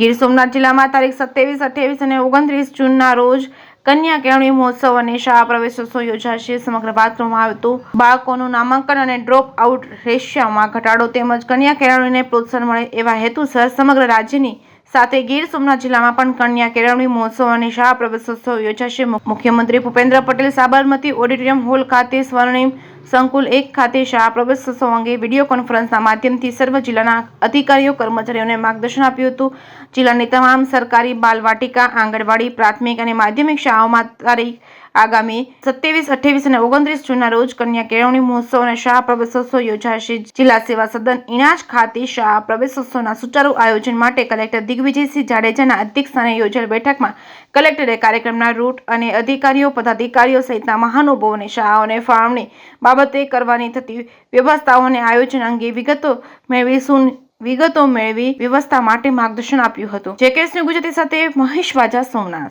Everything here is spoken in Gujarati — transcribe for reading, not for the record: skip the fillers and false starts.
ગીર સોમનાથ જિલ્લામાં તારીખ 27, 28 અને 29 જૂનના રોજ કન્યા કેળવણી મહોત્સવ અને શાળા પ્રવેશોત્સવ યોજાશે। સમગ્ર વાત કરવામાં આવે તો બાળકોનું નામાંકન અને ડ્રોપ આઉટ રેશિયોમાં ઘટાડો તેમજ કન્યા કેળવણીને પ્રોત્સાહન મળે એવા હેતુસર સમગ્ર રાજ્યની સાથે ગીર સોમનાથ જિલ્લામાં પણ કન્યા કેળવણી મહોત્સવ અને શાળા પ્રવેશોત્સવ યોજાશે। મુખ્યમંત્રી ભૂપેન્દ્ર પટેલ સાબરમતી ઓડિટોરિયમ હોલ ખાતે સ્વર્ણિમ સંકુલ 1 ખાતે શાળા પ્રવેશોત્સવ અંગે વિડીયો કોન્ફરન્સના માધ્યમથી સર્વ જિલ્લાના અધિકારીઓ કર્મચારીઓને માર્ગદર્શન આપ્યું હતું। જિલ્લાની તમામ સરકારી બાલવાટિકા, આંગણવાડી, પ્રાથમિક અને માધ્યમિક શાળાઓમાં તારીખ આગામી 27, 28 અને 29 જૂનના રોજ કન્યા કેળવણી મહોત્સવ અને શાળા પ્રવેશોત્સવ યોજાશે। જિલ્લા સેવા સદન ઇણાજ ખાતે શાળા પ્રવેશોત્સવના સુચારુ આયોજન માટે કલેક્ટર દિગ્વિજયસિંહ જાડેજાના અધ્યક્ષસ્થાને યોજાયેલ બેઠકમાં કલેક્ટરે કાર્યક્રમના રૂટ અને અધિકારીઓ, પદાધિકારીઓ સહિતના મહાનુભાવોને શાળાઓને ફાળવણી બાબતે કરવાની થતી વ્યવસ્થાઓ અને આયોજન અંગે વિગતો મેળવી વ્યવસ્થા માટે માર્ગદર્શન આપ્યું હતું। જેકેએસ ન્યૂઝ ગુજરાતી સાથે મહેશ વાજા, સોમનાથ।